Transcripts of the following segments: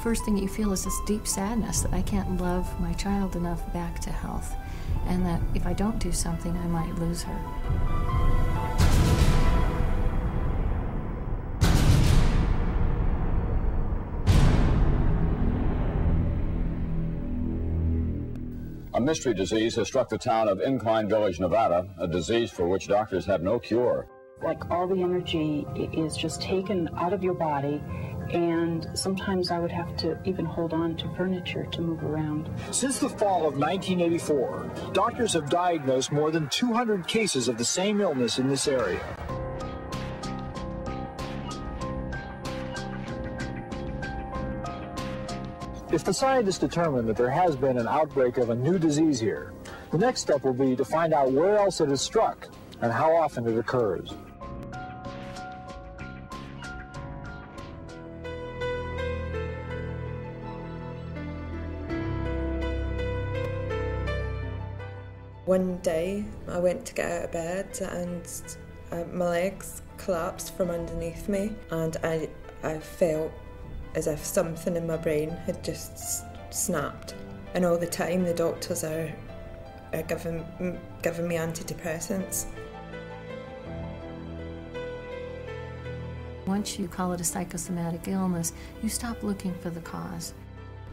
first thing you feel is this deep sadness that I can't love my child enough back to health, and that if I don't do something, I might lose her. A mystery disease has struck the town of Incline Village, Nevada, a disease for which doctors have no cure. Like all the energy is just taken out of your body, and sometimes I would have to even hold on to furniture to move around. Since the fall of 1984, doctors have diagnosed more than 200 cases of the same illness in this area. If the scientists determine that there has been an outbreak of a new disease here, the next step will be to find out where else it is struck and how often it occurs. One day I went to get out of bed and my legs collapsed from underneath me, and I felt as if something in my brain had just snapped. And all the time the doctors are giving me antidepressants. Once you call it a psychosomatic illness, you stop looking for the cause.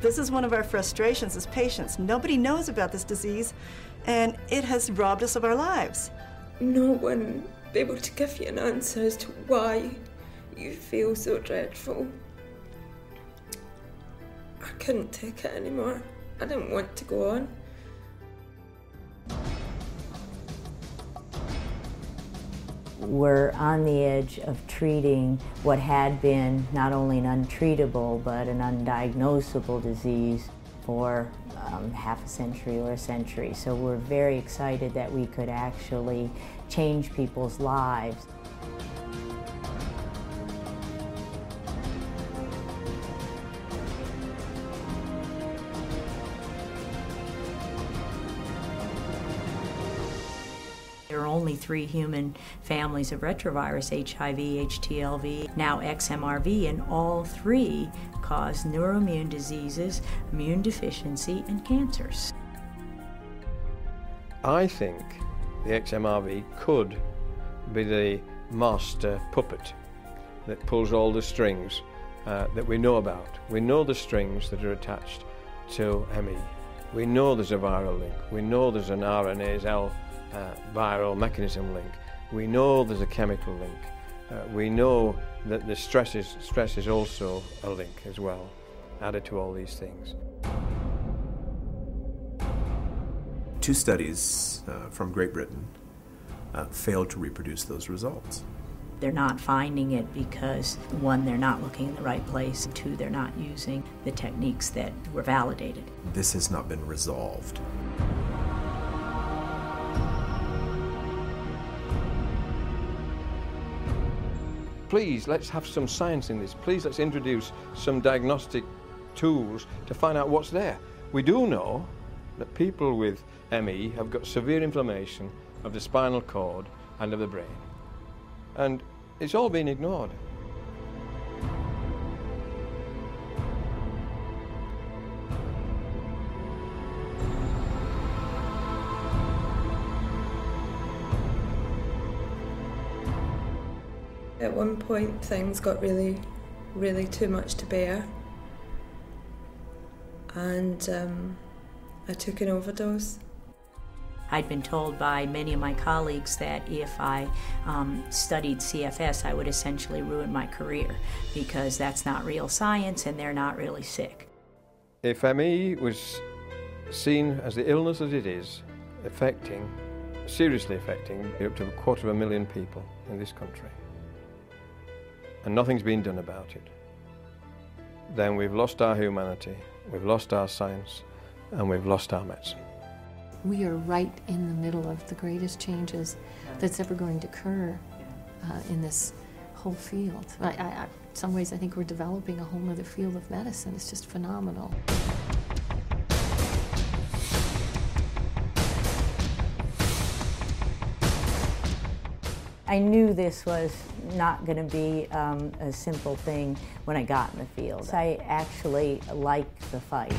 This is one of our frustrations as patients. Nobody knows about this disease, and it has robbed us of our lives. No one able to give you an answer as to why you feel so dreadful. I couldn't take it anymore. I didn't want to go on. We're on the edge of treating what had been not only an untreatable but an undiagnosable disease for half a century or a century. So we're very excited that we could actually change people's lives. There are only 3 human families of retrovirus, HIV, HTLV, now XMRV, and all 3 cause neuroimmune diseases, immune deficiency, and cancers. I think the XMRV could be the master puppet that pulls all the strings that we know about. We know the strings that are attached to ME. We know there's a viral link. We know there's an RNase-L viral mechanism link. We know there's a chemical link. We know that the stress is also a link as well, added to all these things. 2 studies from Great Britain failed to reproduce those results. They're not finding it because, 1, they're not looking in the right place, and 2, they're not using the techniques that were validated. This has not been resolved. Please, let's have some science in this. Please, let's introduce some diagnostic tools to find out what's there. We do know that people with ME have got severe inflammation of the spinal cord and of the brain. And it's all been ignored. At one point things got really too much to bear, and I took an overdose. I'd been told by many of my colleagues that if I studied CFS, I would essentially ruin my career because that's not real science and they're not really sick. If ME was seen as the illness that it is, seriously affecting up to 250,000 people in this country, and nothing's been done about it, then we've lost our humanity, we've lost our science, and we've lost our medicine. We are right in the middle of the greatest changes that's ever going to occur in this whole field. In some ways, I think we're developing a whole other field of medicine. It's just phenomenal. I knew this was not going to be a simple thing when I got in the field. I actually like the fight.